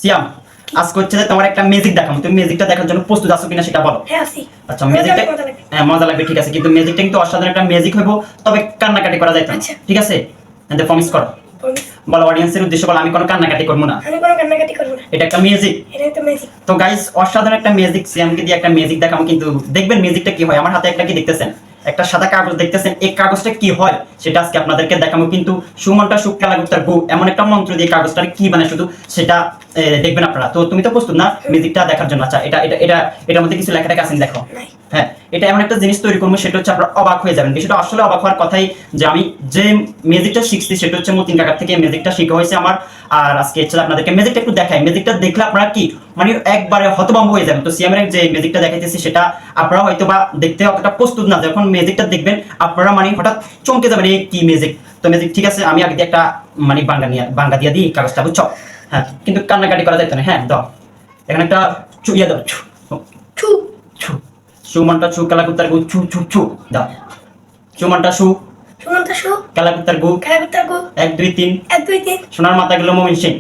সিয়াম আজকে হচ্ছে যে তোমার একটা ম্যাজিক দেখাবো, তুমি ম্যাজিকটা দেখার জন্য প্রস্তুত আছো কিনা সেটা বলো। হ্যাঁ আছি। আচ্ছা ম্যাজিকটা হ্যাঁ মজা লাগবে, ঠিক আছে, কিন্তু ম্যাজিকটা কিন্তু অসাধারণ একটা ম্যাজিক হইব, তবে কান্নাকাটি করা যাইতো না, আচ্ছা। ঠিক আছে? এন্ড প্রমিস করো, বলো অডিয়েন্সের উদ্দেশ্যে বলো, আমি কোনো কান্নাকাটি করব না, আমি কোনো কান্নাকাটি করব না, এটা একটা ম্যাজিক। এটা একটা ম্যাজিক। তো গাইস অসাধারণ একটা ম্যাজিক, সিয়ামকে দিয়ে একটা ম্যাজিক দেখাবো, কিন্তু দেখবেন ম্যাজিকটা কি হয়। আমার হাতে একটা কি দেখতেছেন, একটা সাদা কাগজ দেখতেছেন, এই কাগজটা কি হয় সেটা আজকে আপনাদেরকে দেখাবো। কিন্তু সুমনটা সুকালা গুপ্তার বউ এমন একটা মন্ত্র দিয়ে কাগজটার কি বানায় শুধু সেটা দেখবেন আপনারা। তো তুমি তো প্রস্তুত না ম্যাজিকটা দেখার জন্য? আচ্ছা এটা এটা এটা এটার মধ্যে কিছু লেখা আছে দেখো। হ্যাঁ এটা এমন একটা জিনিস তৈরি করবো, সেটা হচ্ছে আপনারা অবাক হয়ে যাবেন। বিষয়টা আসলে অবাক হওয়ার কথাই, যে আমি যে ম্যাজিকটা শিখছি সেটা হচ্ছে মতিন কাকার থেকে ম্যাজিকটা শেখা হয়েছে আমার। আর আজকে হচ্ছে আপনাদেরকে ম্যাজিকটা একটু দেখাই, ম্যাজিকটা দেখলে আপনারা কি মানে একবারে হতভম্ব হয়ে যাবেন। তো সিয়ামের যে ম্যাজিকটা দেখাইতেছি সেটা আপনারা হয়তো বা দেখতে অতটা প্রস্তুত না, যখন ম্যাজিকটা দেখবেন আপনারা মানে হঠাৎ চমকে যাবেন, এই কি ম্যাজিক। তো ম্যাজিক ঠিক আছে, আমি আগে দিয়ে একটা মানে বাঙ্গা দিয়ে দিই কাগজটা, বুঝছো? হ্যাঁ কিন্তু কান্নাকাটি করা যাইতো না। হ্যাঁ দাও এখানে একটা ইয়ে দাও, ছু ছু সুমনটা ছু কালাকুত্তার গু ছু ছু ছু দাও। সুমনটা ছু সুমনটা শু কালাকুত্তার গু কালাকুত্তার গু 1 2 3 1 2 3 সোনার মাথা গেল মমিন সিং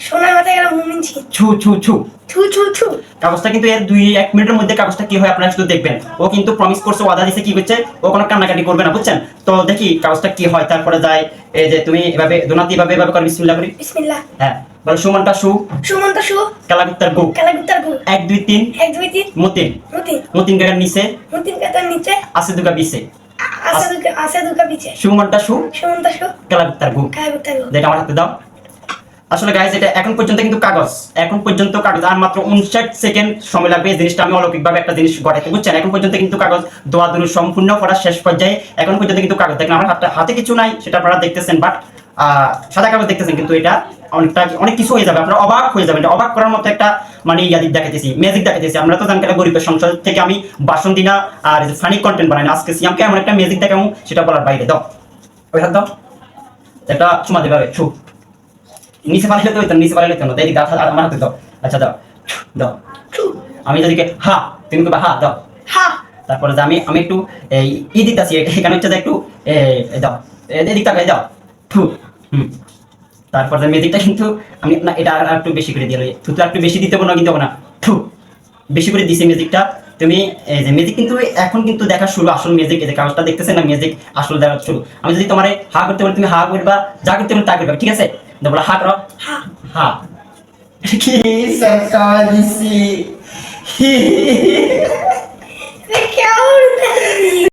সোনার মাথায় গেল মুমিন সিং ছু ছু ছু। ছু ছু ছু। কাগজটা কিন্তু এর 2-1 মিনিটের মধ্যে কাগজটা কি হয় আপনারা শুধু দেখবেন। ও কিন্তু প্রমিস করছে, ওয়াদা দিছে, কি করছে, ও কোনো কান্নাকাটি করবে না, বুঝছেন? তো দেখি কাগজটা কি হয়। তারপরে যায় এই যে তুমি এভাবে দোনাতি এভাবে করে বিসমিল্লাহ করি। বিসমিল্লাহ। হ্যাঁ বলো সুমনটা ছু সুমনটা শু কালাকুত্তার গু কালাকুত্তার গু 1 2 3 1 2 3 মতিন মতিন মতিন কাকার নিচে মতিন কাতার নিচে আছে দুগা বিছে আসা দুকা পিছে সুমনটা ছু সুমনটা শু কালাকুত্তার গু। কালাকুত্তার গু। যেটা আমার হাতে দাও। আসলে গাইস এটা এখন পর্যন্ত কিন্তু কাগজ, এখন পর্যন্ত কাগজ, আর মাত্র 59 সেকেন্ড সময় লাগবে এই জিনিসটা আমি অলৌকিকভাবে একটা জিনিস ঘটাতে, বুঝছেন? এখন পর্যন্ত কিন্তু কাগজ দোয়া দুরু সম্পূর্ণ করা শেষ পর্যায়ে, এখন পর্যন্ত কিন্তু কাগজ দেখেন আমার হাতে কিছু নাই, সেটা আপনারা দেখতেছেন, বাট সাদা কাগজ দেখতেছেন, কিন্তু এটা অনেক কিছু হয়ে যাবে, আপনারা অবাক হয়ে যাবেন। এটা অবাক করার মতো একটা মানে ইয়াদি দেখাইতেছি, ম্যাজিক দেখাইতেছি। আমরা তো জানকালে গরিবের সংসার থেকে আমি বাসন দিনা আর ফানি কন্টেন্ট বানাই না, আজকে সিয়ামকে এমন একটা ম্যাজিক দেখাবো সেটা বলার বাইরে। দাও ওই হাত দাও, এটা চুমা দেবে ছু নিচে পালাইলে তো হইতো, নিচে পালাইলে তো না, তাই দিকে আমার হাতে দাও। আচ্ছা দাও দাও। আমি যদি হা তুমি কবে হা দাও, হা। তারপরে যে আমি একটু ই দিতেছি, এখানে হচ্ছে যে একটু দাও, এদিক তাকাই দাও থু। তারপর যে মেজিকটা কিন্তু আমি না এটা আর একটু বেশি করে দিয়ে থু, তো একটু বেশি দিতে হবে না, কিন্তু না থু বেশি করে দিছি ম্যাজিকটা। তুমি এই যে ম্যাজিক কিন্তু এখন কিন্তু দেখা শুরু, আসল ম্যাজিক এই যে কাগজটা দেখতেছেন না, ম্যাজিক আসল দেখা শুরু। আমি যদি তোমারে হা করতে বলি তুমি হা করবা, যা করতে বলি তা করবা, ঠিক আছে? বলো হা করো, হা হা কি সরকার দিছি। কেমন